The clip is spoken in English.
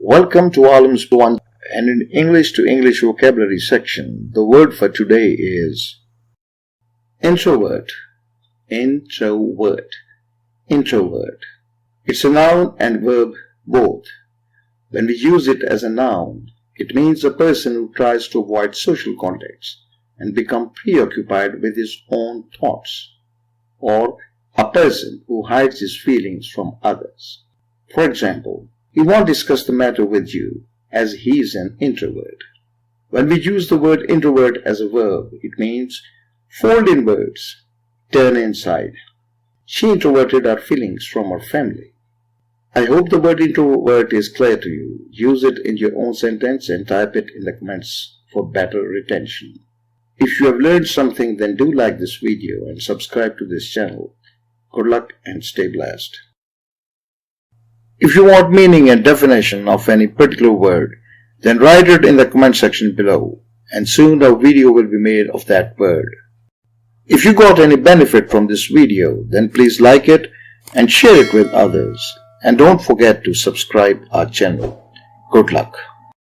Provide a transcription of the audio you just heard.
Welcome to Alam's One, and in English to English vocabulary section, the word for today is introvert. Introvert. Introvert. It's a noun and verb both. When we use it as a noun, it means a person who tries to avoid social contacts and become preoccupied with his own thoughts, or a person who hides his feelings from others. For example, he won't discuss the matter with you as he is an introvert. When we use the word introvert as a verb, it means fold inwards, turn inside. She introverted her feelings from her family. I hope the word introvert is clear to you. Use it in your own sentence and type it in the comments for better retention. If you have learned something, then do like this video and subscribe to this channel. Good luck and stay blessed. If you want meaning and definition of any particular word, then write it in the comment section below, and soon a video will be made of that word. If you got any benefit from this video, then please like it and share it with others. And don't forget to subscribe our channel. Good luck.